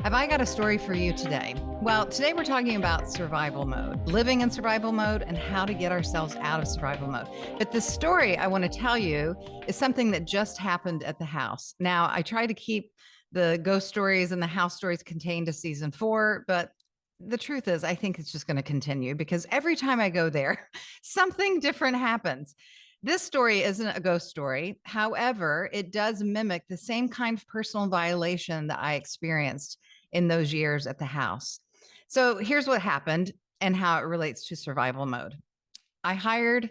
Have I got a story for you today? Well, today we're talking about survival mode, living in survival mode, and how to get ourselves out of survival mode. But the story I want to tell you is something that just happened at the house. Now, I try to keep the ghost stories and the house stories contained to season 4, but the truth is, I think it's just going to continue because every time I go there, something different happens. This story isn't a ghost story. However, it does mimic the same kind of personal violation that I experienced in those years at the house. So here's what happened and how it relates to survival mode. I hired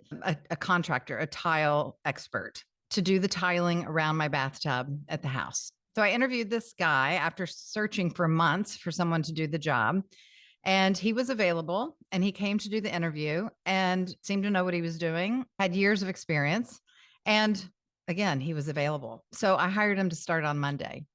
a contractor, a tile expert, to do the tiling around my bathtub at the house. So I interviewed this guy after searching for months for someone to do the job. And he was available and he came to do the interview and seemed to know what he was doing, had years of experience. And again, he was available. So I hired him to start on Monday.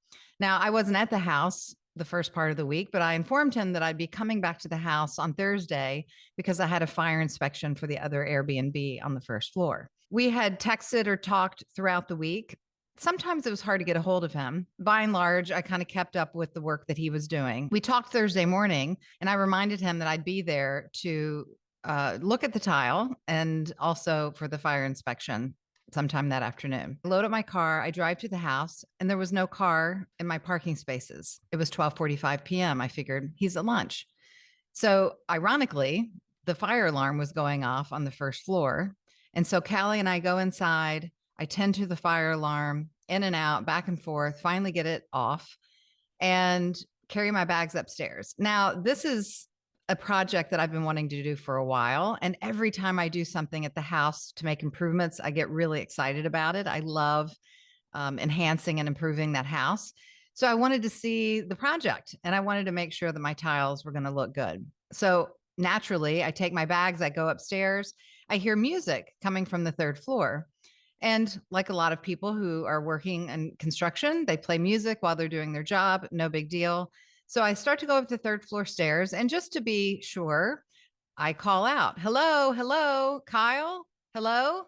Now, I wasn't at the house the first part of the week, but I informed him that I'd be coming back to the house on Thursday because I had a fire inspection for the other Airbnb on the first floor. We had texted or talked throughout the week. Sometimes it was hard to get a hold of him. By and large, I kind of kept up with the work that he was doing. We talked Thursday morning, and I reminded him that I'd be there to look at the tile and also for the fire inspection sometime that afternoon. I load up my car, I drive to the house, and there was no car in my parking spaces. It was 12:45 p.m. I figured he's at lunch. So ironically, the fire alarm was going off on the first floor. And so Callie and I go inside. I tend to the fire alarm, in and out, back and forth, finally get it off and carry my bags upstairs. Now, this is a project that I've been wanting to do for a while. And every time I do something at the house to make improvements, I get really excited about it. I love enhancing and improving that house. So I wanted to see the project and I wanted to make sure that my tiles were going to look good. So naturally, I take my bags, I go upstairs, I hear music coming from the third floor. And like a lot of people who are working in construction, they play music while they're doing their job, no big deal. So I start to go up the third floor stairs. And just to be sure, I call out, hello, hello, Kyle, hello.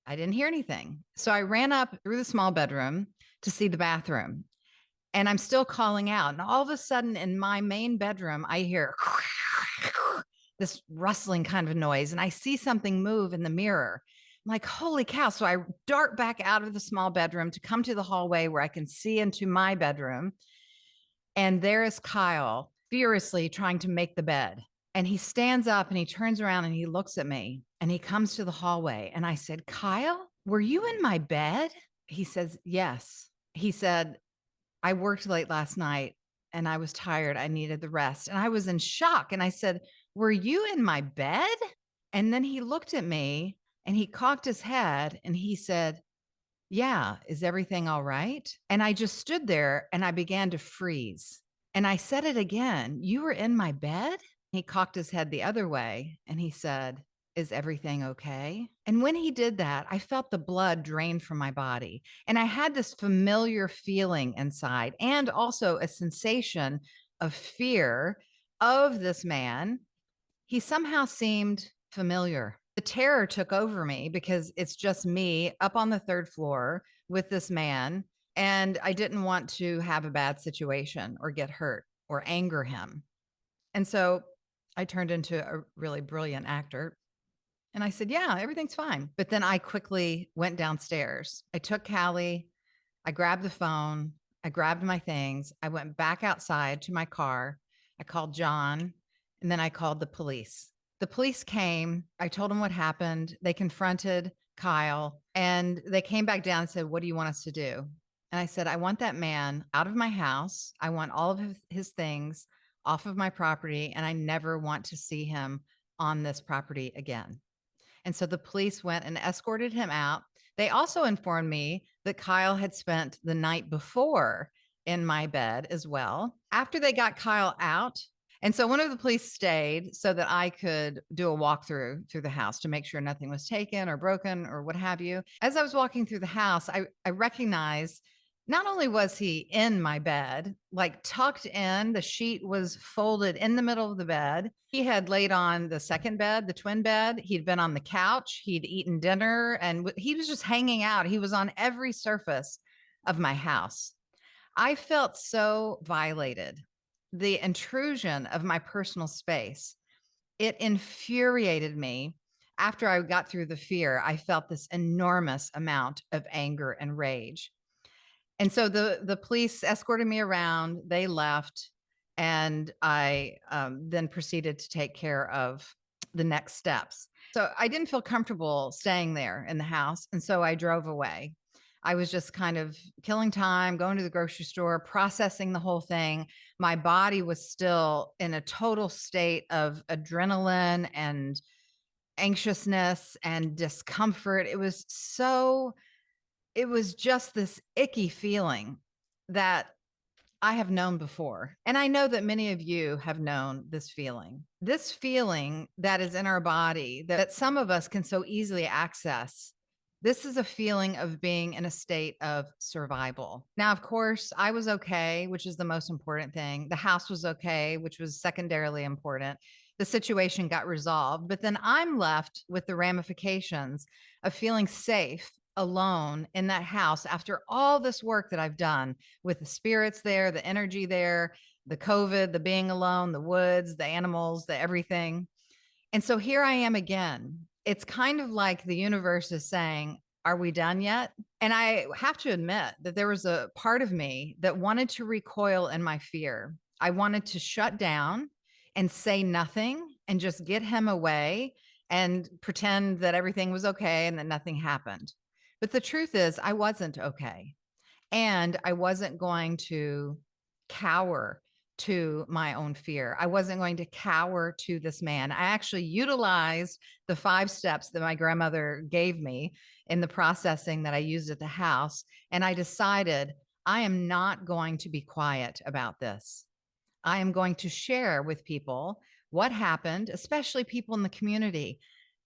I didn't hear anything. So I ran up through the small bedroom to see the bathroom. And I'm still calling out. And all of a sudden, in my main bedroom, I hear this rustling kind of noise. And I see something move in the mirror. I'm like, holy cow. So I dart back out of the small bedroom to come to the hallway where I can see into my bedroom. And there is Kyle furiously trying to make the bed. And he stands up and he turns around and he looks at me and he comes to the hallway. And I said, Kyle, were you in my bed? He says, yes. He said, I worked late last night and I was tired. I needed the rest. And I was in shock. And I said, were you in my bed? And then he looked at me and he cocked his head and he said, yeah, is everything all right? And I just stood there and I began to freeze. And I said it again, you were in my bed? He cocked his head the other way and he said, is everything okay? And when he did that, I felt the blood drain from my body. And I had this familiar feeling inside and also a sensation of fear of this man. He somehow seemed familiar. The terror took over me because it's just me up on the third floor with this man. And I didn't want to have a bad situation or get hurt or anger him. And so I turned into a really brilliant actor. And I said, yeah, everything's fine. But then I quickly went downstairs. I took Callie, I grabbed the phone, I grabbed my things. I went back outside to my car. I called John, and then I called the police. The police came. I told them what happened. They confronted Kyle, and they came back down and said, what do you want us to do? And I said, I want that man out of my house. I want all of his things off of my property, and I never want to see him on this property again. And so the police went and escorted him out. They also informed me that Kyle had spent the night before in my bed as well. After they got Kyle out, and so one of the police stayed so that I could do a walkthrough through the house to make sure nothing was taken or broken or what have you. As I was walking through the house, I recognized not only was he in my bed, like tucked in, the sheet was folded in the middle of the bed. He had laid on the second bed, the twin bed. He'd been on the couch. He'd eaten dinner and he was just hanging out. He was on every surface of my house. I felt so violated. The intrusion of my personal space, it infuriated me. After I got through the fear, I felt this enormous amount of anger and rage. And so the police escorted me around. They left, and I then proceeded to take care of the next steps. So I didn't feel comfortable staying there in the house, and so I drove away. I was just kind of killing time, going to the grocery store, processing the whole thing. My body was still in a total state of adrenaline and anxiousness and discomfort. It was just this icky feeling that I have known before. And I know that many of you have known this feeling. This feeling that is in our body that some of us can so easily access. This is a feeling of being in a state of survival. Now, of course, I was okay, which is the most important thing. The house was okay, which was secondarily important. The situation got resolved, but then I'm left with the ramifications of feeling safe alone in that house after all this work that I've done with the spirits there, the energy there, the COVID, the being alone, the woods, the animals, the everything. And so here I am again. It's kind of like the universe is saying, are we done yet? And I have to admit that there was a part of me that wanted to recoil in my fear. I wanted to shut down and say nothing and just get him away and pretend that everything was okay and that nothing happened. But the truth is, I wasn't okay. And I wasn't going to cower to my own fear. I wasn't going to cower to this man. I actually utilized the 5 steps that my grandmother gave me in the processing that I used at the house. And I decided I am not going to be quiet about this. I am going to share with people what happened, especially people in the community.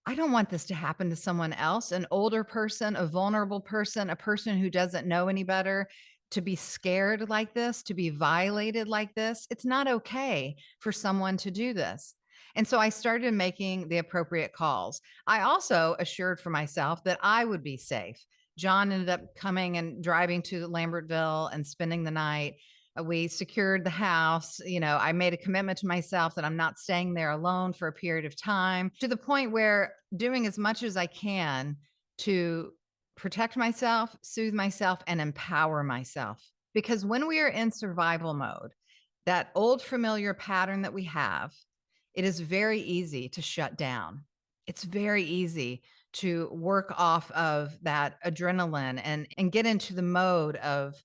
I don't want this to happen to someone else, an older person, a vulnerable person, a person who doesn't know any better, to be scared like this, to be violated like this. It's not okay for someone to do this. And so I started making the appropriate calls. I also assured for myself that I would be safe. John ended up coming and driving to Lambertville and spending the night. We secured the house. I made a commitment to myself that I'm not staying there alone for a period of time, to the point where doing as much as I can to protect myself, soothe myself, and empower myself. Because when we are in survival mode, that old familiar pattern that we have, it is very easy to shut down. It's very easy to work off of that adrenaline and get into the mode of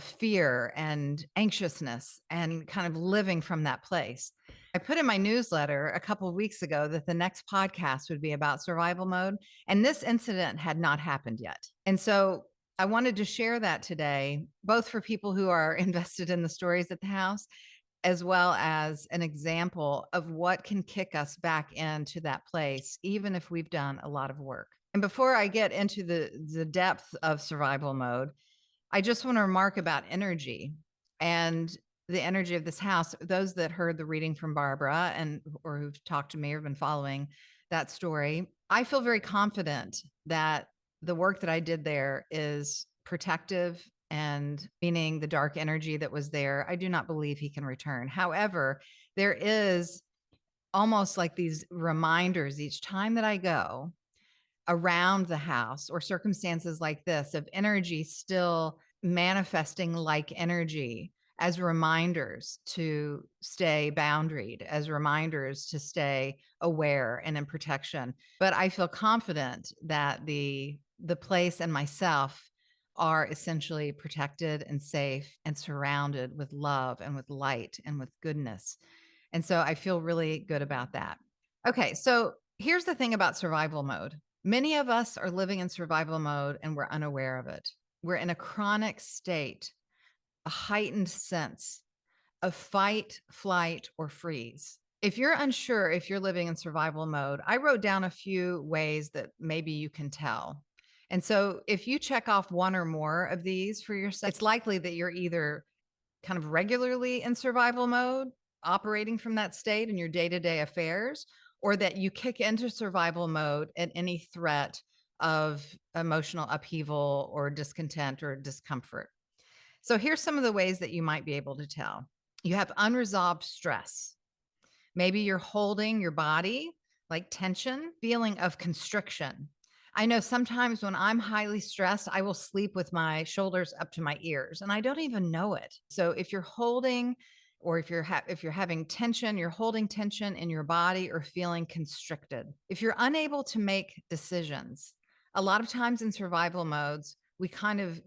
fear and anxiousness and kind of living from that place. I put in my newsletter a couple of weeks ago that the next podcast would be about survival mode, and this incident had not happened yet. And so I wanted to share that today, both for people who are invested in the stories at the house, as well as an example of what can kick us back into that place, even if we've done a lot of work. And before I get into the depth of survival mode, I just want to remark about energy and the energy of this house. Those that heard the reading from Barbara or who've talked to me or been following that story, I feel very confident that the work that I did there is protective, and meaning the dark energy that was there, I do not believe he can return. However, there is almost like these reminders each time that I go around the house or circumstances like this of energy still manifesting like energy, as reminders to stay boundaried, as reminders to stay aware and in protection. But I feel confident that the place and myself are essentially protected and safe and surrounded with love and with light and with goodness. And so I feel really good about that. Okay, so here's the thing about survival mode. Many of us are living in survival mode and we're unaware of it. We're in a chronic state, a heightened sense of fight, flight, or freeze. If you're unsure if you're living in survival mode, I wrote down a few ways that maybe you can tell. And so if you check off one or more of these for yourself, it's likely that you're either kind of regularly in survival mode, operating from that state in your day-to-day affairs, or that you kick into survival mode at any threat of emotional upheaval or discontent or discomfort. So here's some of the ways that you might be able to tell. You have unresolved stress. Maybe you're holding your body, like tension, feeling of constriction. I know sometimes when I'm highly stressed, I will sleep with my shoulders up to my ears and I don't even know it. So if you're holding or if you're having tension, you're holding tension in your body or feeling constricted. If you're unable to make decisions, a lot of times in survival modes, we kind of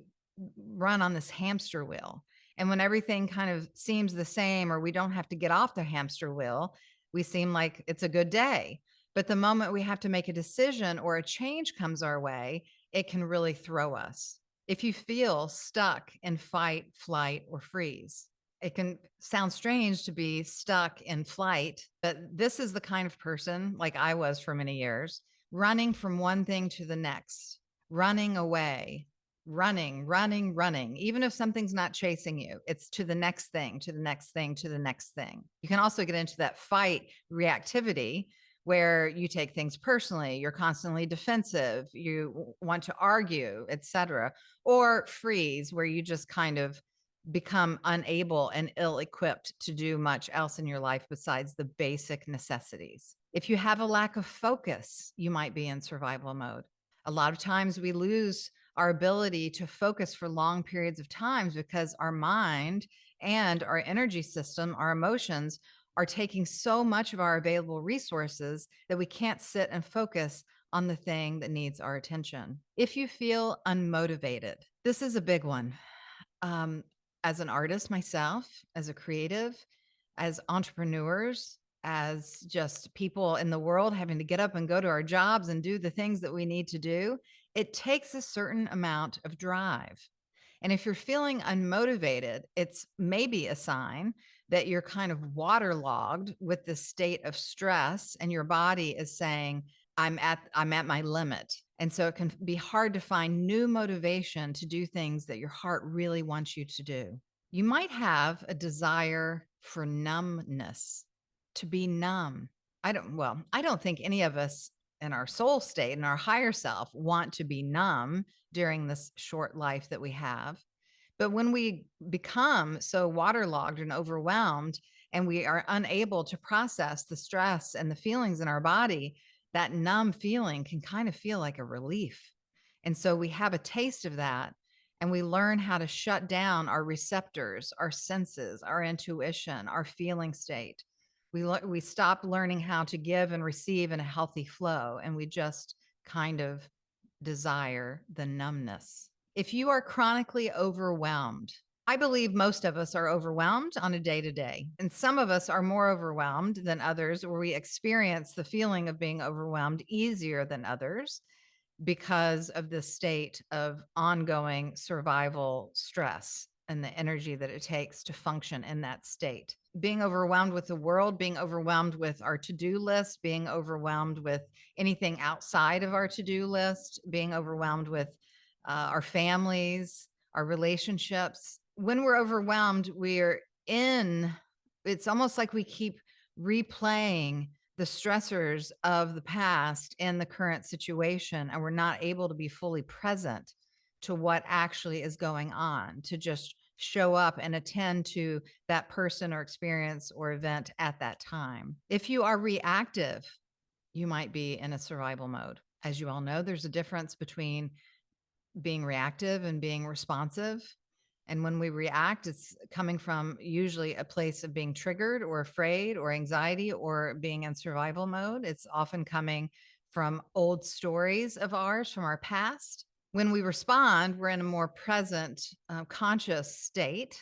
run on this hamster wheel. And when everything kind of seems the same, or we don't have to get off the hamster wheel, we seem like it's a good day. But the moment we have to make a decision or a change comes our way, it can really throw us. If you feel stuck in fight, flight, or freeze, it can sound strange to be stuck in flight, but this is the kind of person, like I was for many years, running from one thing to the next, running away, running. Even if something's not chasing you, it's to the next thing, to the next thing, to the next thing. You can also get into that fight reactivity where you take things personally, you're constantly defensive, you want to argue, etc. Or freeze, where you just kind of become unable and ill-equipped to do much else in your life besides the basic necessities. If you have a lack of focus, you might be in survival mode. A lot of times we lose our ability to focus for long periods of times because our mind and our energy system, our emotions, are taking so much of our available resources that we can't sit and focus on the thing that needs our attention. If you feel unmotivated, this is a big one. As an artist myself, as a creative, as entrepreneurs, as just people in the world having to get up and go to our jobs and do the things that we need to do, it takes a certain amount of drive. And if you're feeling unmotivated, it's maybe a sign that you're kind of waterlogged with this state of stress and your body is saying, I'm at my limit. And so it can be hard to find new motivation to do things that your heart really wants you to do. You might have a desire for numbness, to be numb. I don't think any of us in our soul state and our higher self want to be numb during this short life that we have. But when we become so waterlogged and overwhelmed and we are unable to process the stress and the feelings in our body, that numb feeling can kind of feel like a relief. And so we have a taste of that and we learn how to shut down our receptors, our senses, our intuition, our feeling state. We stop learning how to give and receive in a healthy flow, and we just kind of desire the numbness. If you are chronically overwhelmed, I believe most of us are overwhelmed on a day to day, and some of us are more overwhelmed than others, or we experience the feeling of being overwhelmed easier than others because of the state of ongoing survival stress and the energy that it takes to function in that state. Being overwhelmed with the world, being overwhelmed with our to-do list, being overwhelmed with anything outside of our to-do list, being overwhelmed with our families, our relationships. When we're overwhelmed, it's almost like we keep replaying the stressors of the past in the current situation, and we're not able to be fully present to what actually is going on, to just show up and attend to that person or experience or event at that time. If you are reactive, you might be in a survival mode. As you all know, there's a difference between being reactive and being responsive. And when we react, it's coming from usually a place of being triggered or afraid or anxiety or being in survival mode. It's often coming from old stories of ours from our past. When we respond, we're in a more present, conscious state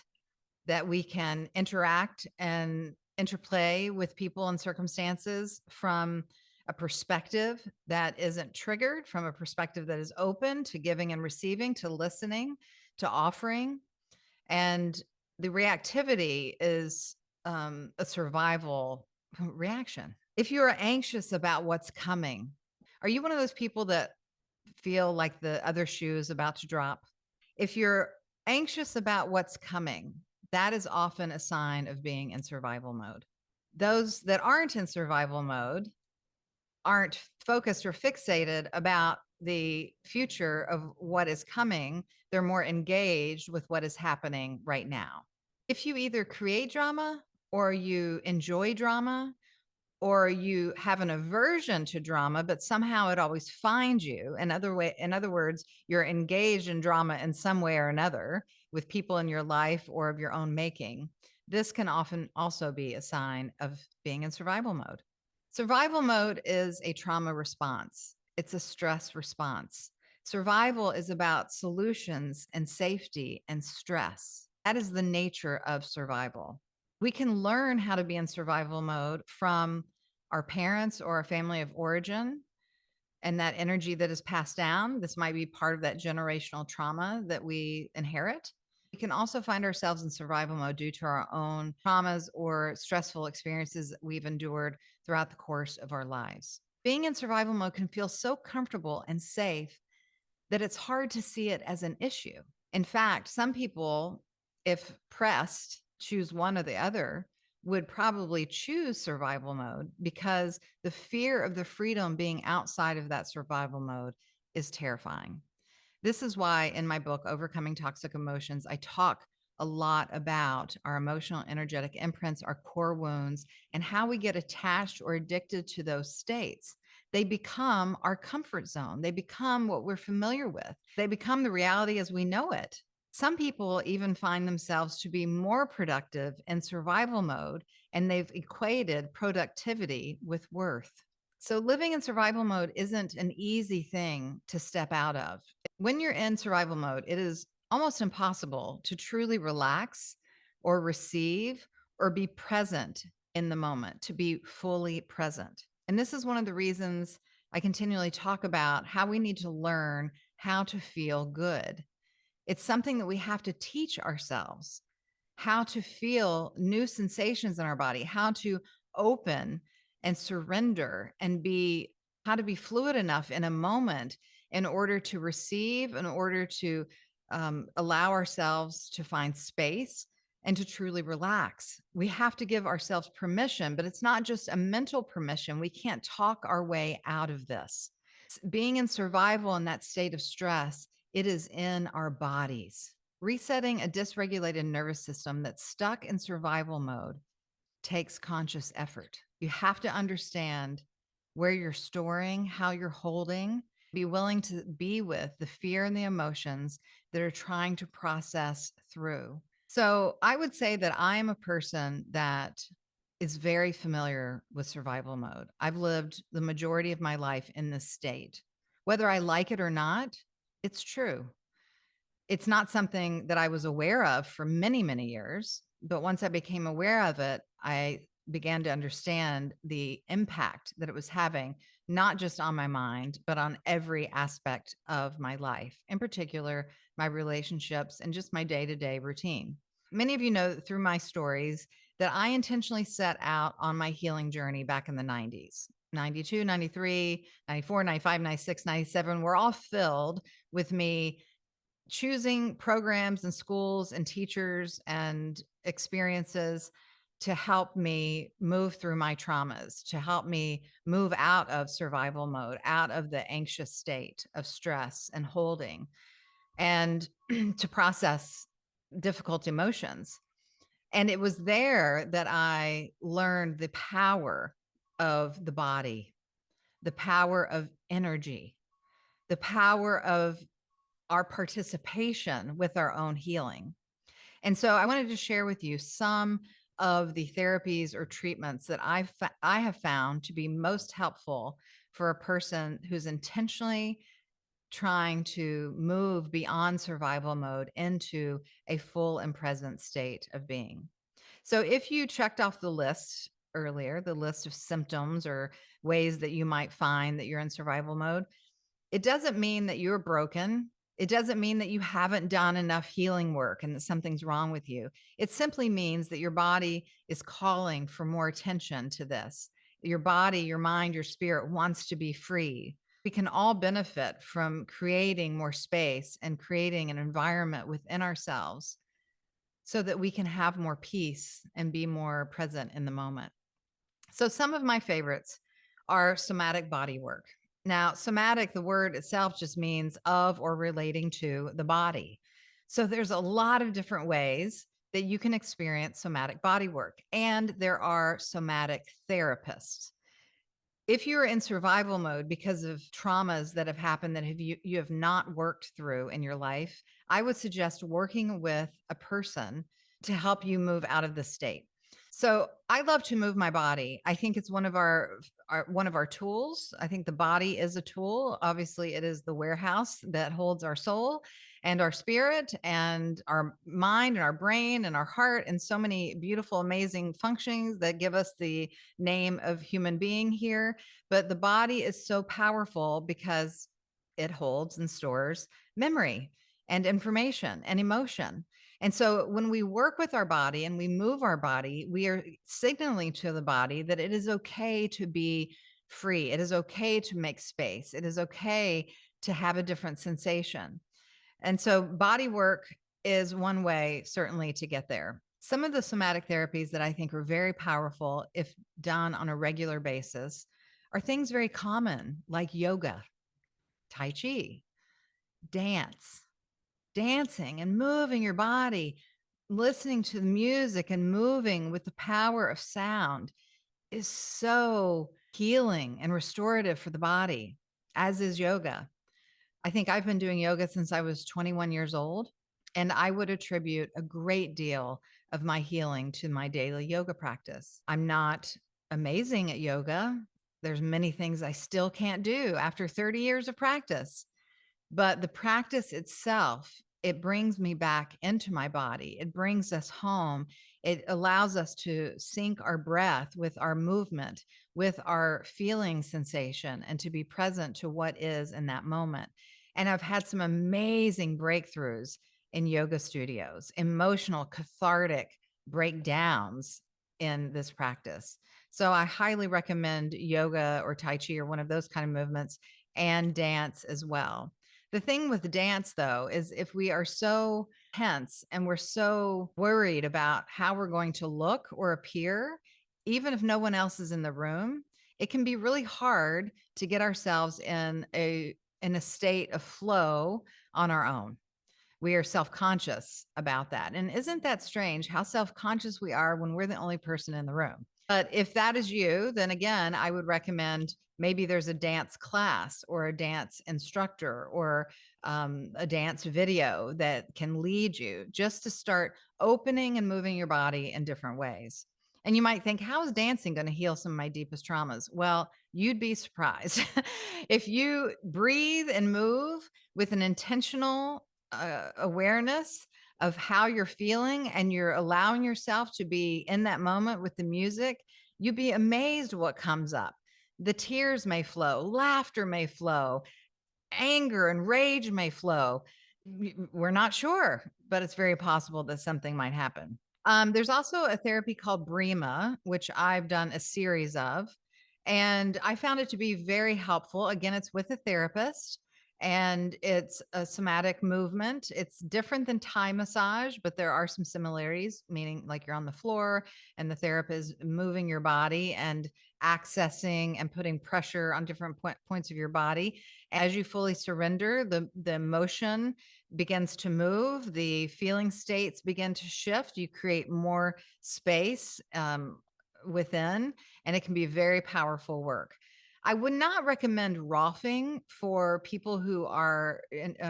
that we can interact and interplay with people and circumstances from a perspective that isn't triggered, from a perspective that is open to giving and receiving, to listening, to offering. And the reactivity is a survival reaction. If you are anxious about what's coming, are you one of those people that feel like the other shoe is about to drop? If you're anxious about what's coming, that is often a sign of being in survival mode. Those that aren't in survival mode aren't focused or fixated about the future of what is coming, they're more engaged with what is happening right now. If you either create drama or you enjoy drama, or you have an aversion to drama, but somehow it always finds you. In other words, you're engaged in drama in some way or another with people in your life or of your own making. This can often also be a sign of being in survival mode. Survival mode is a trauma response. It's a stress response. Survival is about solutions and safety and stress. That is the nature of survival. We can learn how to be in survival mode from our parents or our family of origin and that energy that is passed down. This might be part of that generational trauma that we inherit. We can also find ourselves in survival mode due to our own traumas or stressful experiences that we've endured throughout the course of our lives. Being in survival mode can feel so comfortable and safe that it's hard to see it as an issue. In fact, some people, if pressed, choose one or the other, would probably choose survival mode because the fear of the freedom being outside of that survival mode is terrifying. This is why in my book, Overcoming Toxic Emotions, I talk a lot about our emotional energetic imprints, our core wounds, and how we get attached or addicted to those states. They become our comfort zone. They become what we're familiar with. They become the reality as we know it. Some people even find themselves to be more productive in survival mode, and they've equated productivity with worth. So, living in survival mode isn't an easy thing to step out of. When you're in survival mode, it is almost impossible to truly relax or receive or be present in the moment, to be fully present. And this is one of the reasons I continually talk about how we need to learn how to feel good. It's something that we have to teach ourselves, how to feel new sensations in our body, how to open and surrender and be how to be fluid enough in a moment in order to receive, in order to allow ourselves to find space and to truly relax. We have to give ourselves permission, but it's not just a mental permission. We can't talk our way out of this. Being in survival in that state of stress, it is in our bodies. Resetting a dysregulated nervous system that's stuck in survival mode takes conscious effort. You have to understand where you're storing, how you're holding, be willing to be with the fear and the emotions that are trying to process through. So I would say that I am a person that is very familiar with survival mode. I've lived the majority of my life in this state. Whether I like it or not, it's true. It's not something that I was aware of for many, many years. But once I became aware of it, I began to understand the impact that it was having, not just on my mind, but on every aspect of my life, in particular, my relationships and just my day to day routine. Many of you know through my stories that I intentionally set out on my healing journey back in the 90s. 92, 93, 94, 95, 96, 97 were all filled with me choosing programs and schools and teachers and experiences to help me move through my traumas, to help me move out of survival mode, out of the anxious state of stress and holding, and to process difficult emotions. And it was there that I learned the power of the body, the power of energy, the power of our participation with our own healing. And so I wanted to share with you some of the therapies or treatments that I have found to be most helpful for a person who's intentionally trying to move beyond survival mode into a full and present state of being. So if you checked off the list earlier, the list of symptoms or ways that you might find that you're in survival mode, it doesn't mean that you're broken. It doesn't mean that you haven't done enough healing work and that something's wrong with you. It simply means that your body is calling for more attention to this. Your body, your mind, your spirit wants to be free. We can all benefit from creating more space and creating an environment within ourselves so that we can have more peace and be more present in the moment. So, some of my favorites are somatic body work. Now, somatic, the word itself just means of or relating to the body. So there's a lot of different ways that you can experience somatic body work, and there are somatic therapists. If you're in survival mode because of traumas that have happened that you have not worked through in your life, I would suggest working with a person to help you move out of this state. So I love to move my body. I think it's one of our tools. I think the body is a tool. Obviously, it is the warehouse that holds our soul and our spirit and our mind and our brain and our heart and so many beautiful, amazing functions that give us the name of human being here. But the body is so powerful because it holds and stores memory and information and emotion. And so when we work with our body and we move our body, we are signaling to the body that it is okay to be free. It is okay to make space. It is okay to have a different sensation. And so body work is one way, certainly, to get there. Some of the somatic therapies that I think are very powerful, if done on a regular basis, are things very common like yoga, Tai Chi, dance, dancing and moving your body, listening to the music and moving with the power of sound is so healing and restorative for the body, as is yoga. I think I've been doing yoga since I was 21 years old, and I would attribute a great deal of my healing to my daily yoga practice. I'm not amazing at yoga. There's many things I still can't do after 30 years of practice. But the practice itself, it brings me back into my body. It brings us home. It allows us to sync our breath with our movement, with our feeling sensation, and to be present to what is in that moment. And I've had some amazing breakthroughs in yoga studios, emotional, cathartic breakdowns in this practice. So I highly recommend yoga or Tai Chi or one of those kind of movements, and dance as well. The thing with dance, though, is if we are so tense and we're so worried about how we're going to look or appear, even if no one else is in the room, it can be really hard to get ourselves in a state of flow on our own. We are self-conscious about that. And isn't that strange how self-conscious we are when we're the only person in the room? But if that is you, then again, I would recommend maybe there's a dance class or a dance instructor or a dance video that can lead you just to start opening and moving your body in different ways. And you might think, how is dancing going to heal some of my deepest traumas? Well, you'd be surprised. If you breathe and move with an intentional awareness of how you're feeling and you're allowing yourself to be in that moment with the music, you'd be amazed what comes up. The tears may flow, laughter may flow, anger and rage may flow. We're not sure, but it's very possible that something might happen. There's also a therapy called Brema, which I've done a series of, and I found it to be very helpful. Again, it's with a therapist and it's a somatic movement. It's different than Thai massage, but there are some similarities, meaning like you're on the floor and the therapist is moving your body and accessing and putting pressure on different points of your body. As you fully surrender, the emotion begins to move, the feeling states begin to shift. You create more space within, and it can be very powerful work. I would not recommend Rolfing for people who are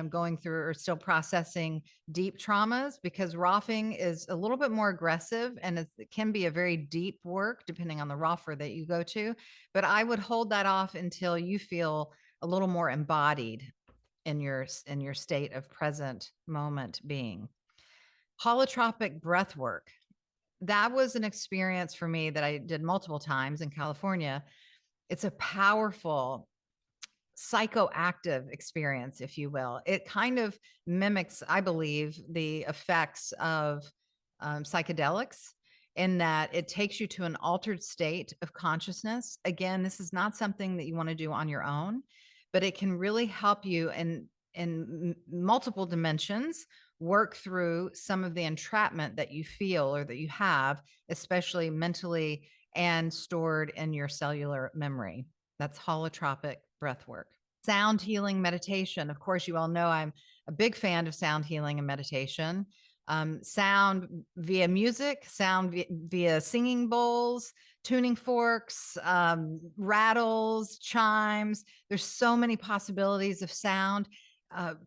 going through or still processing deep traumas, because Rolfing is a little bit more aggressive and it can be a very deep work depending on the Rolfer that you go to. But I would hold that off until you feel a little more embodied in your state of present moment being. Holotropic breath work. That was an experience for me that I did multiple times in California. It's a powerful psychoactive experience, if you will. It kind of mimics, I believe, the effects of psychedelics in that it takes you to an altered state of consciousness. Again, this is not something that you want to do on your own, but it can really help you in multiple dimensions work through some of the entrapment that you feel or that you have, especially mentally and stored in your cellular memory. That's holotropic breath work. Sound healing meditation. Of course, you all know I'm a big fan of sound healing and meditation. Sound via music, sound via singing bowls, tuning forks, rattles, chimes. There's so many possibilities of sound.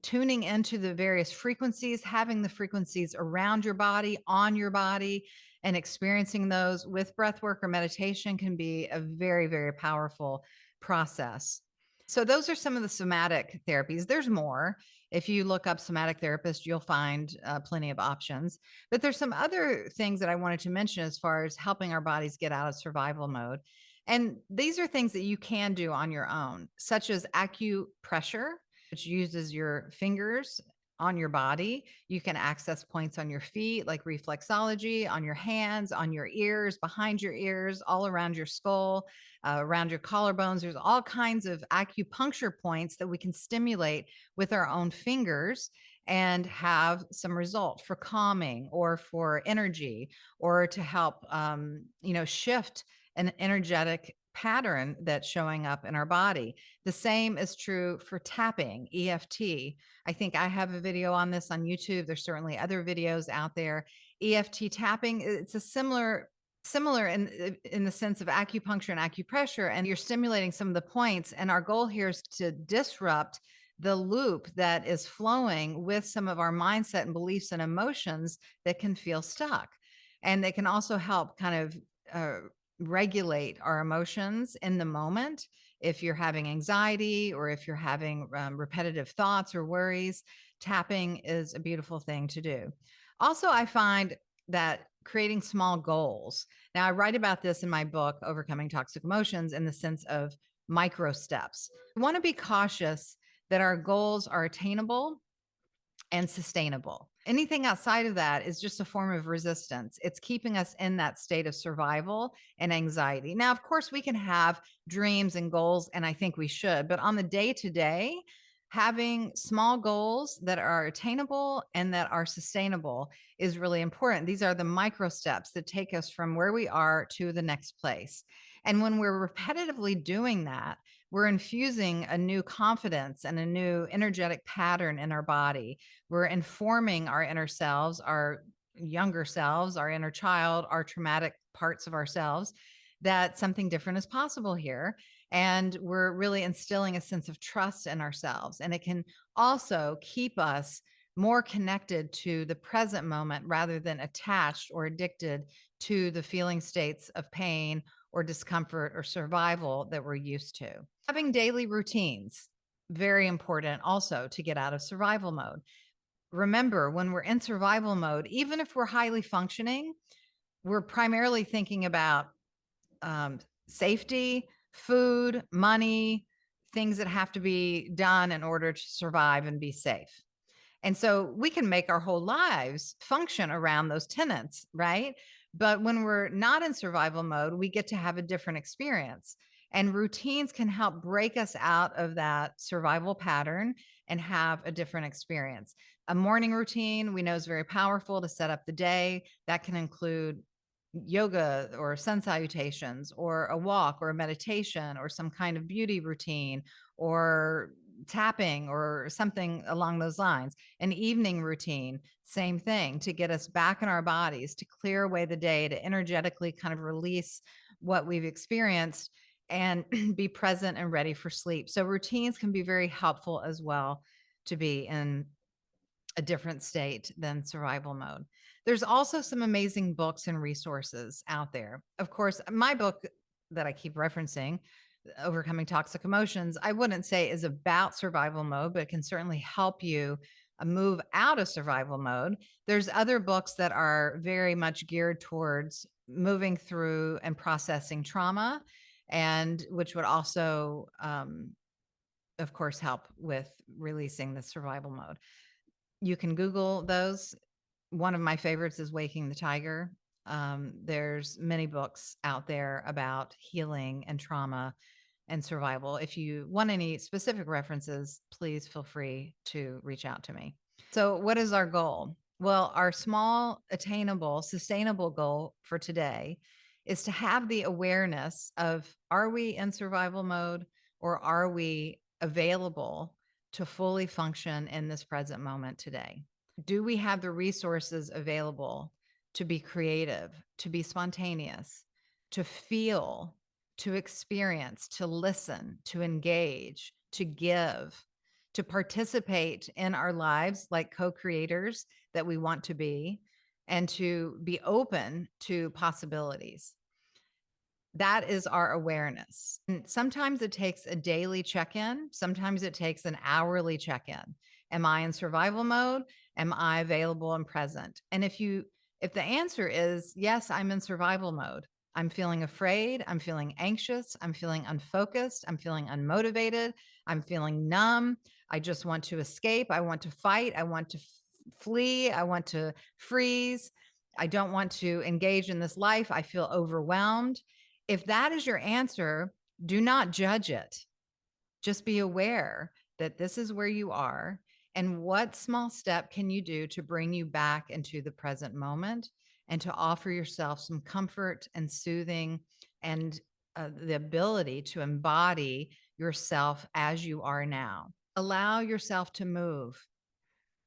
Tuning into the various frequencies, having the frequencies around your body, on your body, and experiencing those with breath work or meditation can be a very, very powerful process. So those are some of the somatic therapies. There's more. If you look up somatic therapist, you'll find plenty of options. But there's some other things that I wanted to mention as far as helping our bodies get out of survival mode. And these are things that you can do on your own, such as acupressure, which uses your fingers on your body. You can access points on your feet, like reflexology, on your hands, on your ears, behind your ears, all around your skull, around your collarbones. There's all kinds of acupuncture points that we can stimulate with our own fingers and have some result for calming or for energy or to help, shift an energetic pattern that's showing up in our body. The same is true for tapping, EFT. I think I have a video on this on YouTube. There's certainly other videos out there. EFT tapping, it's a similar in the sense of acupuncture and acupressure, and you're stimulating some of the points. And our goal here is to disrupt the loop that is flowing with some of our mindset and beliefs and emotions that can feel stuck. And they can also help kind of regulate our emotions in the moment. If you're having anxiety or if you're having repetitive thoughts or worries, tapping is a beautiful thing to do. Also, I find that creating small goals. Now, I write about this in my book, Overcoming Toxic Emotions, in the sense of micro steps. We want to be cautious that our goals are attainable and sustainable. Anything outside of that is just a form of resistance. It's keeping us in that state of survival and anxiety. Now, of course, we can have dreams and goals, and I think we should, but on the day to day, having small goals that are attainable and that are sustainable is really important. These are the micro steps that take us from where we are to the next place. And when we're repetitively doing that, we're infusing a new confidence and a new energetic pattern in our body. We're informing our inner selves, our younger selves, our inner child, our traumatic parts of ourselves that something different is possible here. And we're really instilling a sense of trust in ourselves. And it can also keep us more connected to the present moment rather than attached or addicted to the feeling states of pain or discomfort or survival that we're used to. Having daily routines, very important also to get out of survival mode. Remember, when we're in survival mode, even if we're highly functioning, we're primarily thinking about safety, food, money, things that have to be done in order to survive and be safe. And so we can make our whole lives function around those tenets, right? But when we're not in survival mode, we get to have a different experience. And routines can help break us out of that survival pattern and have a different experience. A morning routine we know is very powerful to set up the day. That can include yoga or sun salutations or a walk or a meditation or some kind of beauty routine or tapping or something along those lines. An evening routine, same thing, to get us back in our bodies, to clear away the day, to energetically kind of release what we've experienced and be present and ready for sleep. So routines can be very helpful as well to be in a different state than survival mode. There's also some amazing books and resources out there. Of course, my book that I keep referencing, Overcoming Toxic Emotions, I wouldn't say is about survival mode, but it can certainly help you move out of survival mode. There's other books that are very much geared towards moving through and processing trauma, and which would also, of course, help with releasing the survival mode. You can Google those. One of my favorites is Waking the Tiger. There's many books out there about healing and trauma and survival. If you want any specific references, please feel free to reach out to me. So, what is our goal? Well, our small, attainable, sustainable goal for today is to have the awareness of, are we in survival mode or are we available to fully function in this present moment today? Do we have the resources available to be creative, to be spontaneous, to feel, to experience, to listen, to engage, to give, to participate in our lives like co-creators that we want to be, and to be open to possibilities? That is our awareness. And sometimes it takes a daily check-in. Sometimes it takes an hourly check-in. Am I in survival mode? Am I available and present? And if the answer is yes, I'm in survival mode, I'm feeling afraid, I'm feeling anxious, I'm feeling unfocused, I'm feeling unmotivated, I'm feeling numb, I just want to escape, I want to fight, I want to flee, I want to freeze, I don't want to engage in this life, I feel overwhelmed. If that is your answer, do not judge it. Just be aware that this is where you are, and what small step can you do to bring you back into the present moment and to offer yourself some comfort and soothing and the ability to embody yourself as you are now. Allow yourself to move.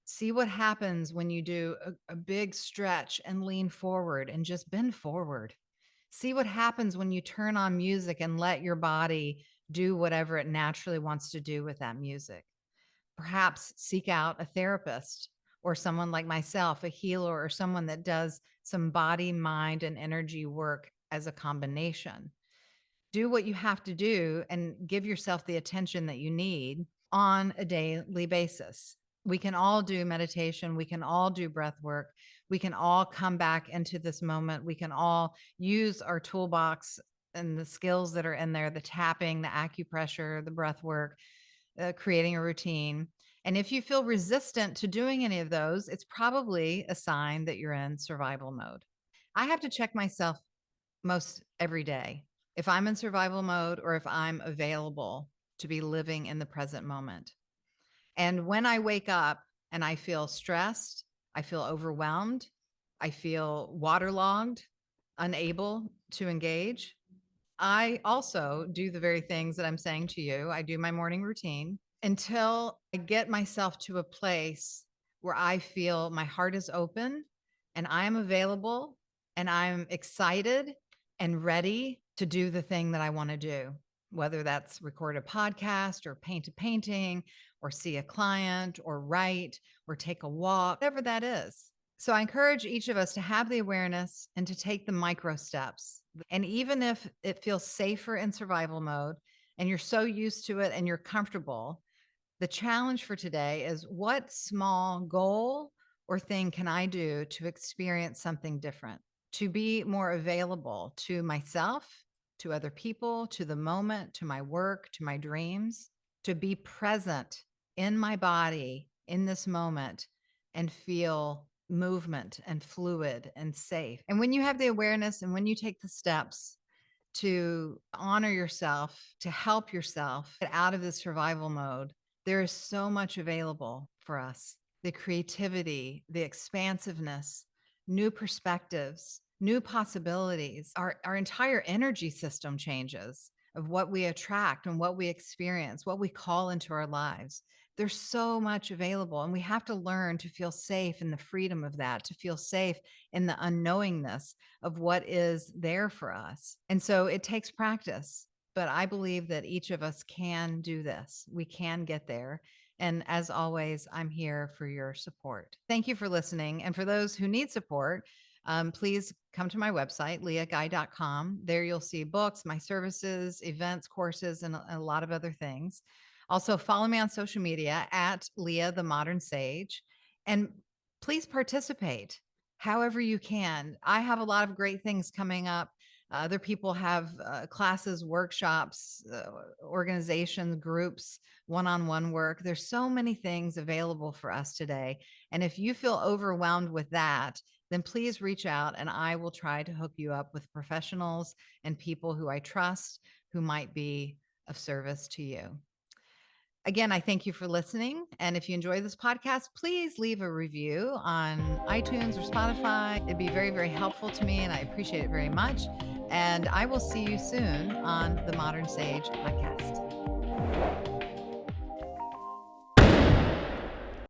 See what happens when you do a big stretch and lean forward and just bend forward. See what happens when you turn on music and let your body do whatever it naturally wants to do with that music. Perhaps seek out a therapist or someone like myself, a healer, or someone that does some body, mind, and energy work as a combination. Do what you have to do and give yourself the attention that you need on a daily basis. We can all do meditation. We can all do breath work. We can all come back into this moment. We can all use our toolbox and the skills that are in there, the tapping, the acupressure, the breath work, creating a routine. And if you feel resistant to doing any of those, it's probably a sign that you're in survival mode. I have to check myself most every day if I'm in survival mode or if I'm available to be living in the present moment. And when I wake up and I feel stressed, I feel overwhelmed, I feel waterlogged, unable to engage, I also do the very things that I'm saying to you. I do my morning routine until I get myself to a place where I feel my heart is open and I'm available and I'm excited and ready to do the thing that I want to do, whether that's record a podcast or paint a painting or see a client or write or take a walk, whatever that is. So I encourage each of us to have the awareness and to take the micro steps. And even if it feels safer in survival mode and you're so used to it and you're comfortable, the challenge for today is what small goal or thing can I do to experience something different, to be more available to myself, to other people, to the moment, to my work, to my dreams, to be present in my body in this moment and feel movement and fluid and safe. And when you have the awareness and when you take the steps to honor yourself, to help yourself get out of the survival mode, there is so much available for us. The creativity, the expansiveness, new perspectives, new possibilities. Our entire energy system changes of what we attract and what we experience, what we call into our lives. There's so much available, and we have to learn to feel safe in the freedom of that, to feel safe in the unknowingness of what is there for us. And so it takes practice, but I believe that each of us can do this. We can get there. And as always, I'm here for your support. Thank you for listening. And for those who need support, please come to my website, leahguy.com. There you'll see books, my services, events, courses, and a lot of other things. Also, follow me on social media at Leah the Modern Sage. And please participate however you can. I have a lot of great things coming up. Other people have classes, workshops, organizations, groups, one-on-one work. There's so many things available for us today. And if you feel overwhelmed with that, then please reach out and I will try to hook you up with professionals and people who I trust who might be of service to you. Again, I thank you for listening. And if you enjoy this podcast, please leave a review on iTunes or Spotify. It'd be very, very helpful to me, and I appreciate it very much. And I will see you soon on the Modern Sage podcast.